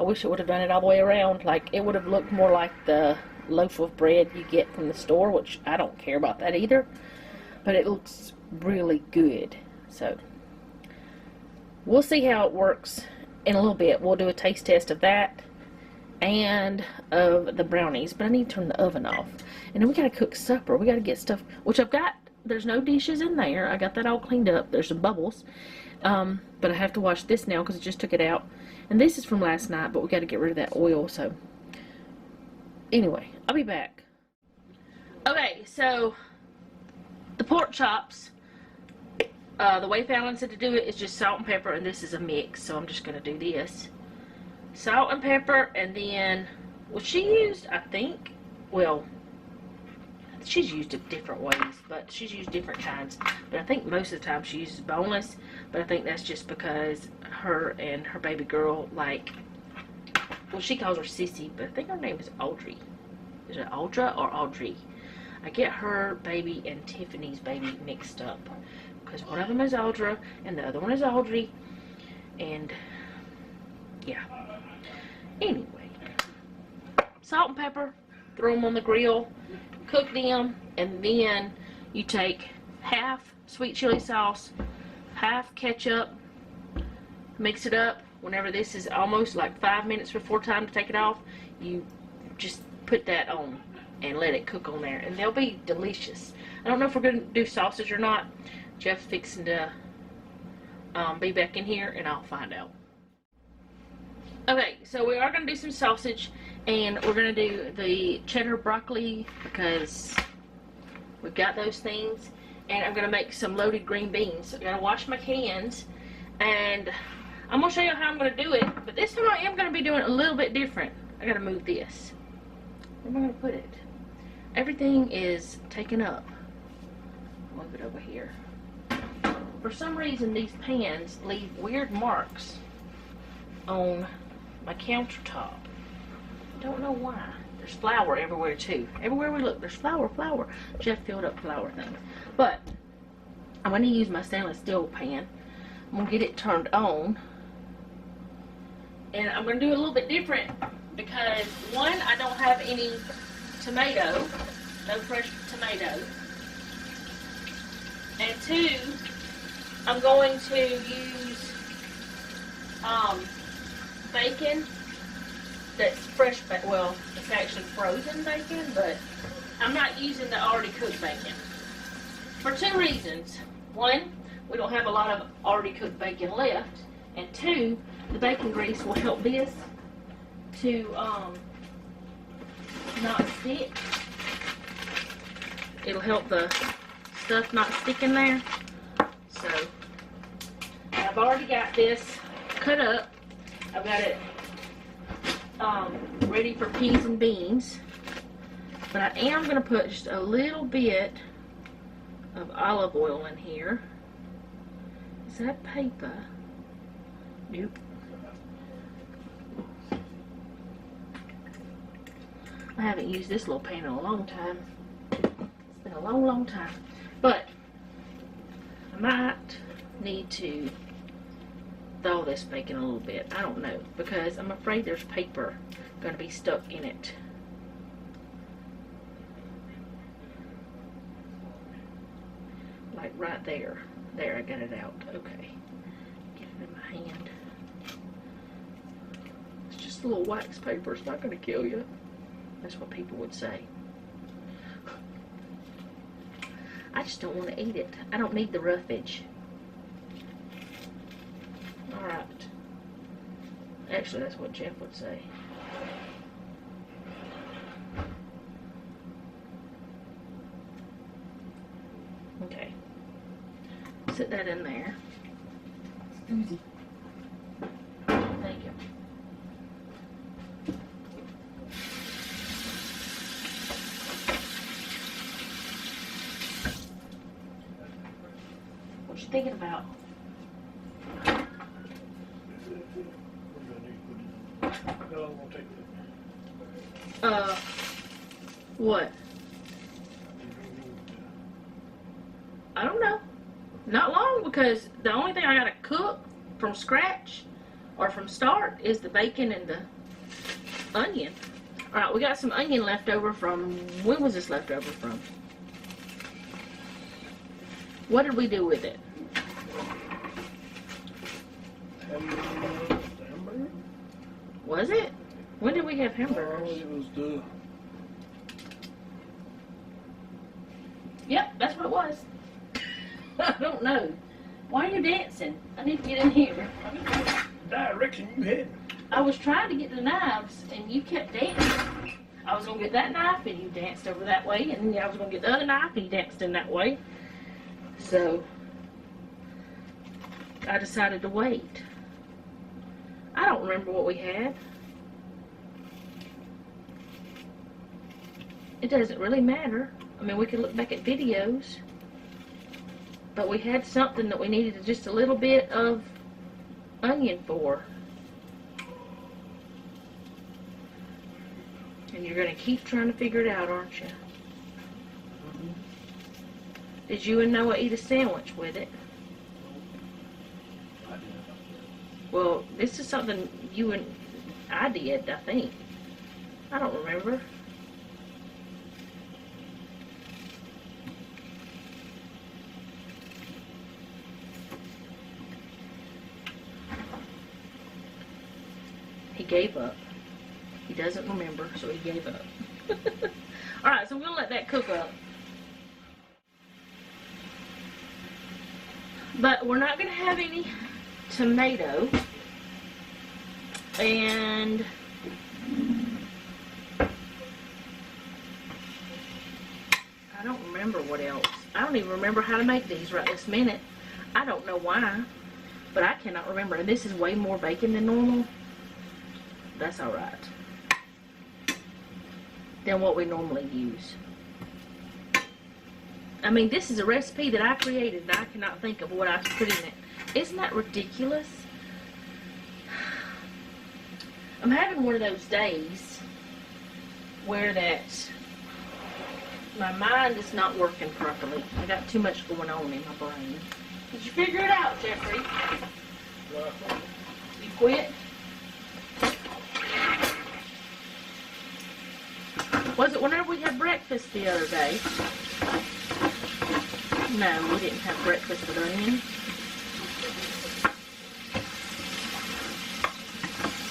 I wish it would have done it all the way around. Like, it would have looked more like the loaf of bread you get from the store, which I don't care about that either, but it looks really good. So we'll see how it works in a little bit. We'll do a taste test of that and of the brownies, but I need to turn the oven off. And then we gotta cook supper. We gotta get stuff, which I've got. There's no dishes in there. I got that all cleaned up. There's some bubbles, but I have to wash this now because I just took it out. And this is from last night, but we gotta get rid of that oil. So anyway, I'll be back. Okay, so the pork chops, the way Fallon said to do it is just salt and pepper, and this is a mix, so I'm just gonna do this. Salt and pepper, and then, well, she used, I think, well, she's used it different ways, but she's used different kinds. But I think most of the time she uses boneless, but I think that's just because her and her baby girl, like, well, she calls her Sissy, but I think her name is Audrey. Is it Audra or Audrey? I get her baby and Tiffany's baby mixed up, because one of them is Audra and the other one is Audrey, and yeah. Anyway, salt and pepper, throw them on the grill, cook them, and then you take half sweet chili sauce, half ketchup, mix it up. Whenever this is almost like 5 minutes before time to take it off, you just put that on and let it cook on there, and they'll be delicious. I don't know if we're going to do sausage or not. Jeff's fixing to be back in here, and I'll find out. Okay, so we are going to do some sausage, and we're going to do the cheddar broccoli because we've got those things, and I'm going to make some loaded green beans. So I'm going to wash my cans, and I'm going to show you how I'm going to do it, but this time I am going to be doing it a little bit different. I got to move this. Where am I going to put it? Everything is taken up. I'll move it over here. For some reason, these pans leave weird marks on my countertop. Don't know why. There's flour everywhere too. Everywhere we look, there's flour. Jeff filled up flour things. But I'm going to use my stainless steel pan. I'm going to get it turned on. And I'm going to do it a little bit different because, one, I don't have any tomato, no fresh tomato. And two, I'm going to use bacon that's fresh, well, it's actually frozen bacon, but I'm not using the already cooked bacon. For two reasons. One, we don't have a lot of already cooked bacon left, and two, the bacon grease will help this to not stick. It'll help the stuff not stick in there. So I've already got this cut up. I've got it ready for peas and beans, but I am going to put just a little bit of olive oil in here. Is that paper? Nope. I haven't used this little pan in a long time. It's been a long time. But might need to thaw this bacon a little bit. I don't know, because I'm afraid there's paper going to be stuck in it. Like right there. There, I got it out. Okay. Get it in my hand. It's just a little wax paper. It's not going to kill you. That's what people would say. I just don't want to eat it. I don't need the roughage. Alright. Actually, that's what Jeff would say. Okay. Sit that in there. Easy. Thank you. What you thinking about? What? I don't know. Not long, because the only thing I gotta cook from scratch or from start is the bacon and the onion. Alright, we got some onion left over from, when was this left over from? What did we do with it? Hamburger? Was it? When did we have Oh, hamburgers? it was the... Yep, that's what it was. I don't know. Why are you dancing? I need to get in here. direction you heading. I was trying to get the knives, and you kept dancing. I was going to get that knife, and you danced over that way, and then I was going to get the other knife, and you danced in that way. So, I decided to wait. I don't remember what we had. It doesn't really matter. I mean, we could look back at videos. But we had something that we needed just a little bit of onion for. And you're going to keep trying to figure it out, aren't you? Mm-hmm. Did you and Noah eat a sandwich with it? I did. Well, this is something you and I did, I think. I don't remember. He gave up. He doesn't remember, so he gave up. Alright, so we'll let that cook up. But we're not going to have any tomato. And I don't remember what else. I don't even remember how to make these right this minute. I don't know why, but I cannot remember. And this is way more bacon than normal. That's alright. Than what we normally use. I mean, this is a recipe that I created, and I cannot think of what I put in it. Isn't that ridiculous? I'm having one of those days where my mind is not working properly. I got too much going on in my brain. Did you figure it out, Jeffrey? You quit? Was it whenever we had breakfast the other day? No, we didn't have breakfast with onion.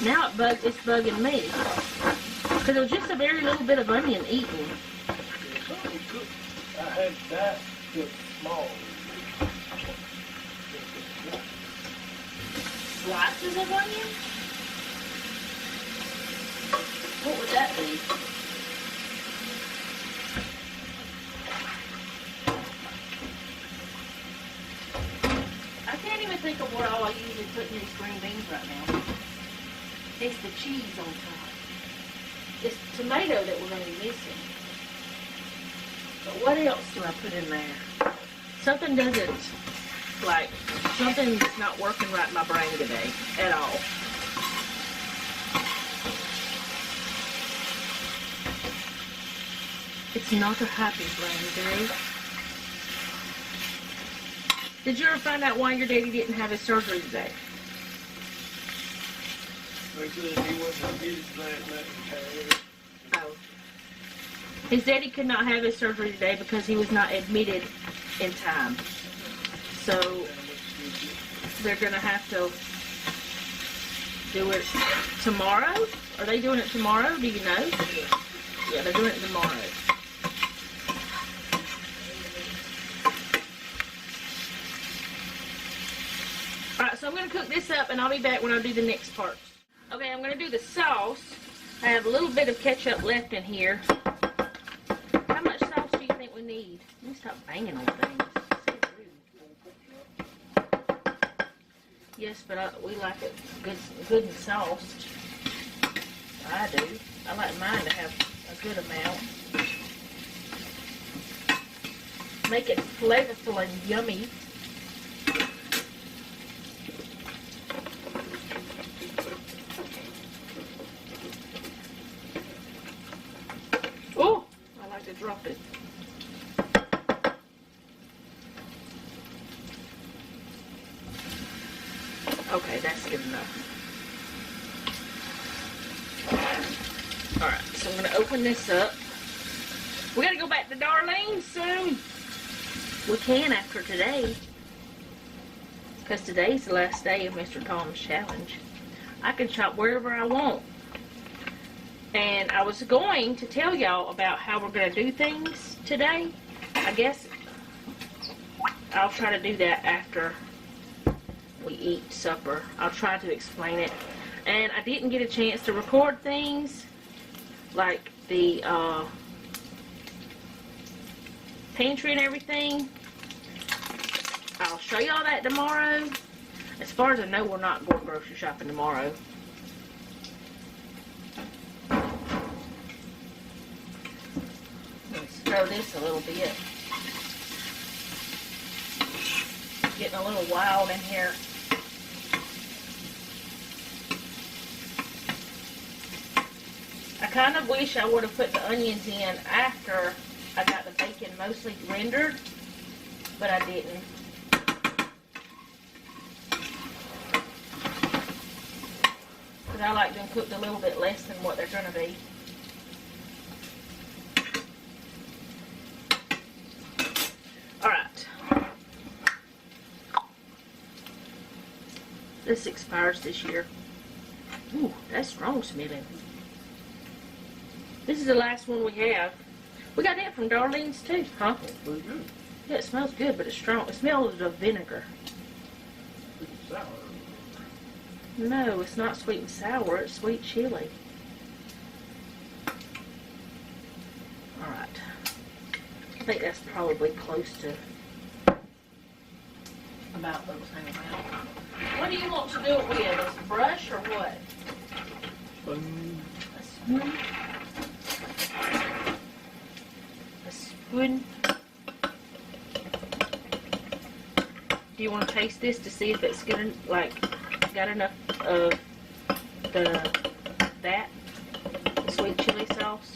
Now it's bugging me. Because it was just a very little bit of onion eaten. I had that cooked small. Slices of onion? What would that be? I can't even think of what all I usually put in these green beans right now. It's the cheese on top. It's tomato that we're going to be missing. But what else do I put in there? Something something's not working right in my brain today at all. It's not a happy brain day. Did you ever find out why your daddy didn't have his surgery today? They said he wasn't gonna get his last night and carry it. Oh. His daddy could not have his surgery today because he was not admitted in time. So they're gonna have to do it tomorrow? Are they doing it tomorrow? Do you know? Yeah, they're doing it tomorrow. Alright, so I'm going to cook this up and I'll be back when I do the next part. Okay, I'm going to do the sauce. I have a little bit of ketchup left in here. How much sauce do you think we need? Let me stop banging on things. Yes, but we like it good and sauced. I do. I like mine to have a good amount. Make it flavorful and yummy. Oh, I like to drop it. Okay, that's good enough. Alright, so I'm going to open this up. We got to go back to Darlene's soon. We can after today. Because today's the last day of Mr. Tom's challenge. I can shop wherever I want. And I was going to tell y'all about how we're going to do things today. I guess I'll try to do that after we eat supper. I'll try to explain it. And I didn't get a chance to record things like the pantry and everything. I'll show y'all that tomorrow. As far as I know, we're not going grocery shopping tomorrow. Let's throw this a little bit. Getting a little wild in here. I kind of wish I would have put the onions in after I got the bacon mostly rendered, but I didn't. Because I like them cooked a little bit less than what they're going to be. Alright. This expires this year. Ooh, that's strong smelling. This is the last one we have. We got that from Darlene's too, huh? That's pretty good. Yeah, it smells good, but it's strong. It smells of vinegar. Pretty sour. No, it's not sweet and sour. It's sweet chili. Alright. I think that's probably close to about those things. What do you want to do it with? A brush or what? Spoon. A spoon? A spoon? Do you want to taste this to see if it's gonna, like, got enough of the sweet chili sauce?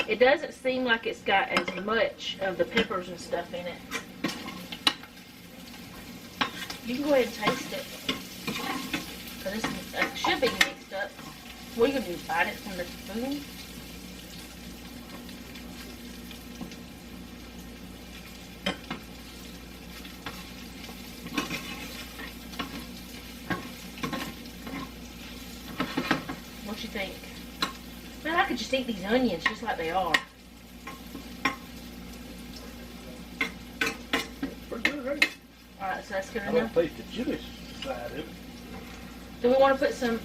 It doesn't seem like it's got as much of the peppers and stuff in it. You can go ahead and taste it. Because it should be mixed up. What are you going to do, bite it from the spoon? What you think? Man, I could just eat these onions just like they are. Pretty good, right? Alright, so that's good I enough. don't taste the chili side of it. Do we want to put some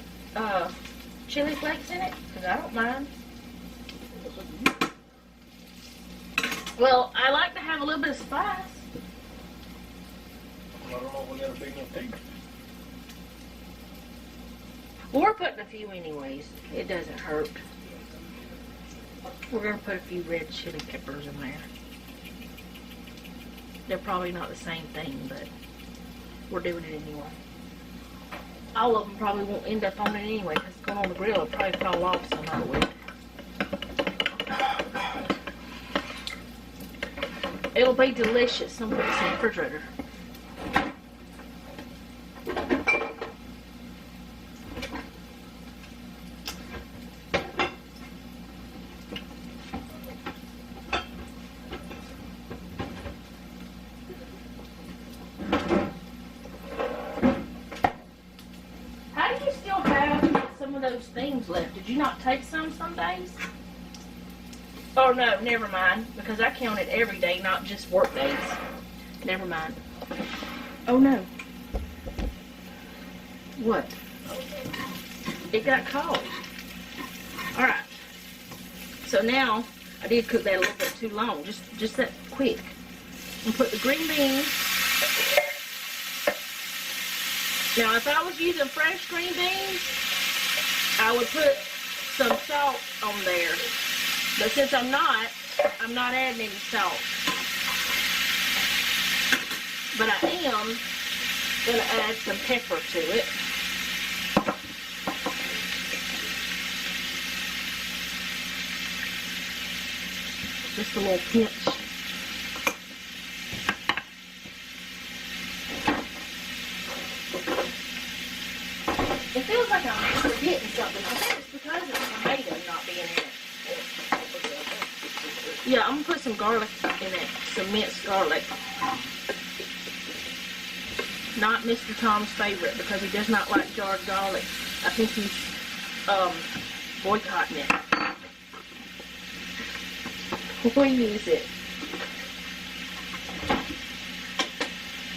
chili flakes in it? Because I don't mind. That's up to you. Well, I like to have a little bit of spice. I don't know if we got a big enough taste. Well, we're putting a few anyways. It doesn't hurt. We're going to put a few red chili peppers in there. They're probably not the same thing, but we're doing it anyway. All of them probably won't end up on it anyway, because it's going on the grill. It'll probably fall off some of it. It'll be delicious. I'm putting this in the refrigerator. How do you still have some of those things left? Did you not take some days? Oh no, never mind, because I counted every day, not just work days. Never mind. Oh no. What? It got cold. Alright. So now, I did cook that a little bit too long, just that quick. And put the green beans. Now if I was using fresh green beans, I would put some salt on there. But since I'm not adding any salt. But I am going to add some pepper to it. Just a little pinch. It feels like I'm forgetting something. I think it's because of the tomato not being in it. Yeah, I'm going to put some garlic in it, some minced garlic. Not Mr. Tom's favorite because he does not like jarred garlic. I think he's boycotting it. We use it.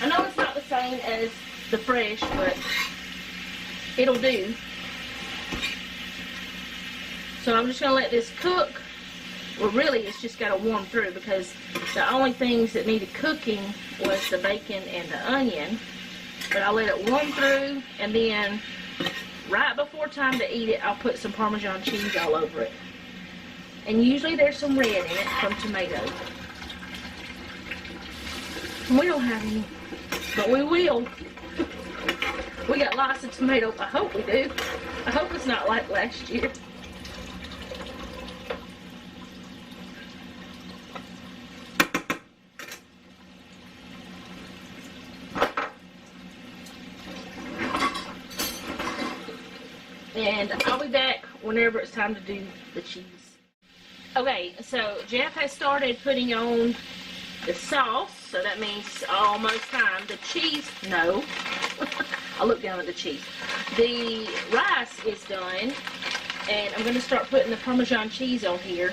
I know it's not the same as the fresh, but it'll do. So I'm just going to let this cook. Well, really, it's just got to warm through because the only things that needed cooking was the bacon and the onion. But I'll let it warm through, and then right before time to eat it, I'll put some Parmesan cheese all over it. And usually there's some red in it from tomato. We don't have any, but we will. We got lots of tomatoes. I hope we do. I hope it's not like last year. And I'll be back whenever it's time to do the cheese. Okay, so Jeff has started putting on the sauce, so that means almost time. The cheese, no. I look down at the cheese. The rice is done, and I'm going to start putting the Parmesan cheese on here.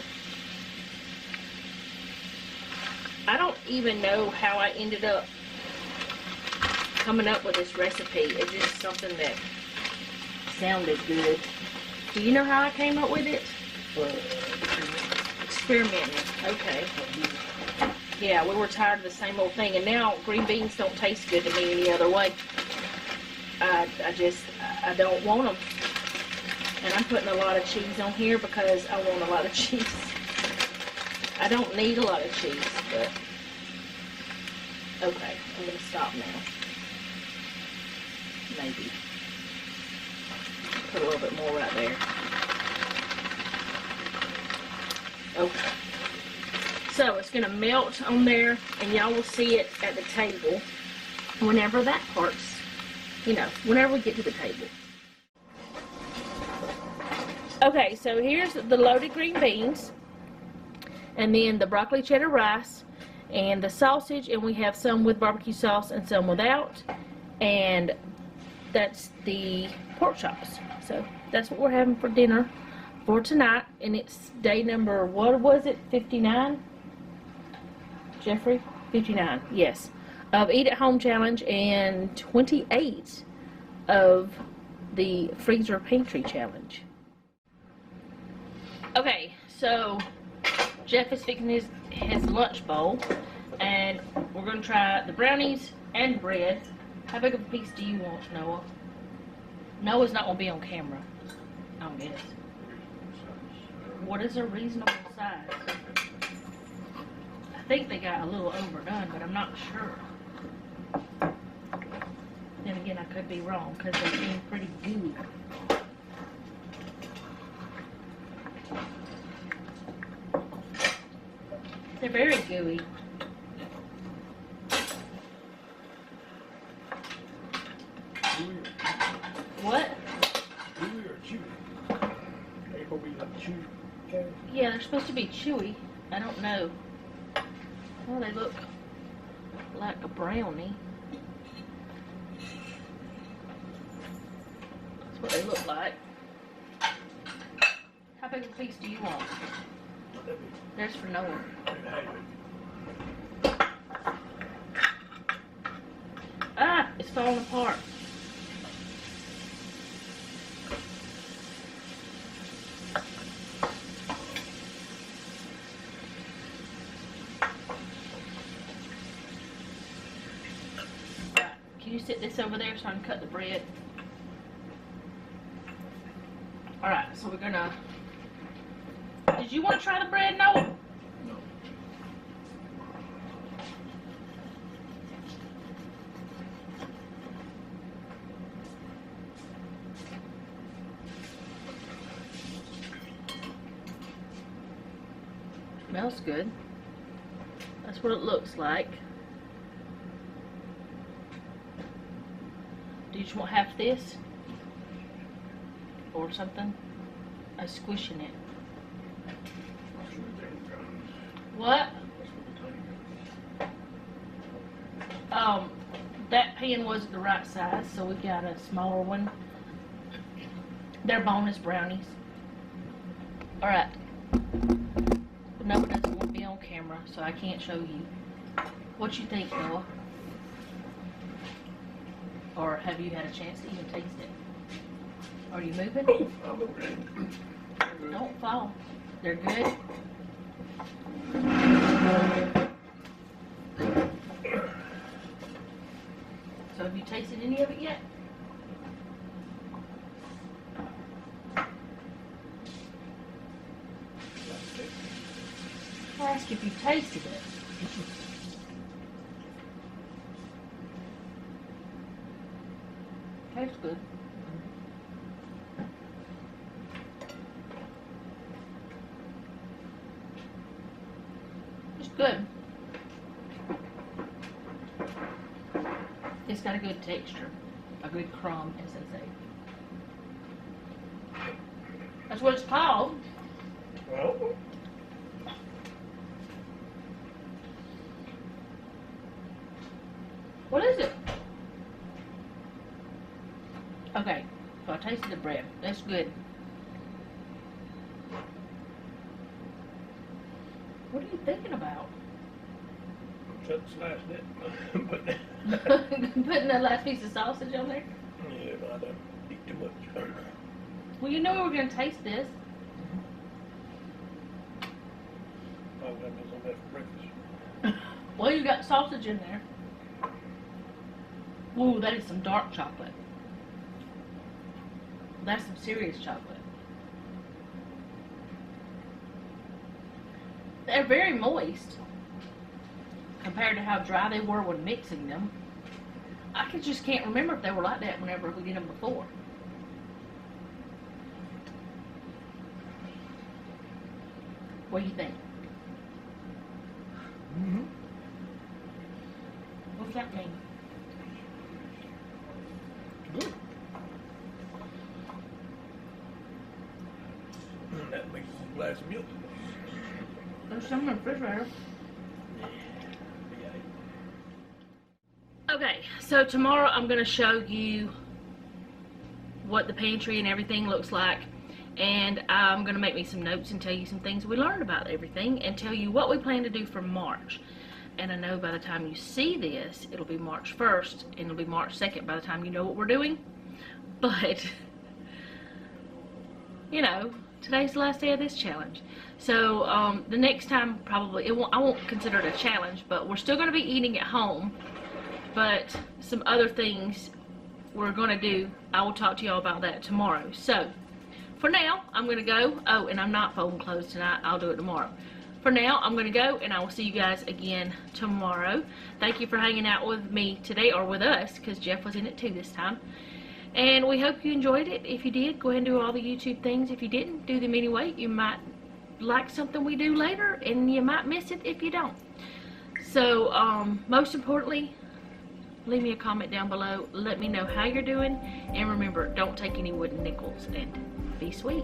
I don't even know how I ended up coming up with this recipe. It's just something that sounded good. Do you know how I came up with it? Experimenting. Okay. Yeah, we were tired of the same old thing, and now green beans don't taste good to me any other way. I don't want them. And I'm putting a lot of cheese on here because I want a lot of cheese. I don't need a lot of cheese, but okay, I'm going to stop now. Maybe. Put a little bit more right there. Okay. So it's going to melt on there, and y'all will see it at the table whenever that part's, whenever we get to the table. Okay, so here's the loaded green beans, and then the broccoli cheddar rice, and the sausage, and we have some with barbecue sauce and some without, and that's the pork chops. So that's what we're having for dinner for tonight, and it's day number, what was it, 59? Jeffrey? 59, yes. Of Eat at Home Challenge and 28 of the Freezer Pantry Challenge. Okay, so Jeff is fixing his lunch bowl, and we're going to try the brownies and bread. How big of a piece do you want, Noah? Noah's not going to be on camera, I guess. What is a reasonable size? I think they got a little overdone, but I'm not sure. Then again, I could be wrong because they seem pretty gooey. They're very gooey. they're supposed to be chewy. I don't know. Well, they look like a brownie. That's what they look like. How big a piece do you want? There's for Noah. Ah, it's falling apart. Right, can you sit this over there so I can cut the bread? Alright, so we're gonna... Did you want to try the bread, Noah? No. Smells good. That's what it looks like. Do you just want half this? Or something? I'm squishing it. What? That pan wasn't the right size, so we got a smaller one. They're bonus brownies. Alright. Noah doesn't want to be on camera, so I can't show you. What you think, Noah? Or have you had a chance to even taste it? Are you moving? I'm okay. Don't fall. They're good. So have you tasted any of it yet? I asked if you tasted it. Tastes good. It's good. It's got a good texture. A good crumb, as they say. That's what it's called. Well, What is it? Okay, so I tasted the bread. That's good. What are you thinking about? I'm slicing it. But Putting that last piece of sausage on there? yeah, but I don't eat too much. Well, you know we were going to taste this. I'll have this on that for breakfast. Well, you got sausage in there. Ooh, that is some dark chocolate. That's some serious chocolate. They're very moist compared to how dry they were when mixing them. Just can't remember if they were like that whenever we did them before. What do you think? Mm-hmm. What does that mean? Good. That makes a glass of milk. There's some in the refrigerator. Okay, so tomorrow I'm going to show you what the pantry and everything looks like, and I'm going to make me some notes and tell you some things we learned about everything and tell you what we plan to do for March. And I know by the time you see this, it'll be March 1st and it'll be March 2nd by the time you know what we're doing. But, you know, today's the last day of this challenge. So the next time probably, I won't consider it a challenge, but we're still going to be eating at home. But some other things we're going to do, I will talk to y'all about that tomorrow. So, for now, I'm going to go. Oh, and I'm not folding clothes tonight. I'll do it tomorrow. For now, I'm going to go, and I will see you guys again tomorrow. Thank you for hanging out with me today, or with us, because Jeff was in it too this time. And we hope you enjoyed it. If you did, go ahead and do all the YouTube things. If you didn't, do them anyway. You might like something we do later, and you might miss it if you don't. So, most importantly, leave me a comment down below. Let me know how you're doing. And remember, don't take any wooden nickels, and be sweet.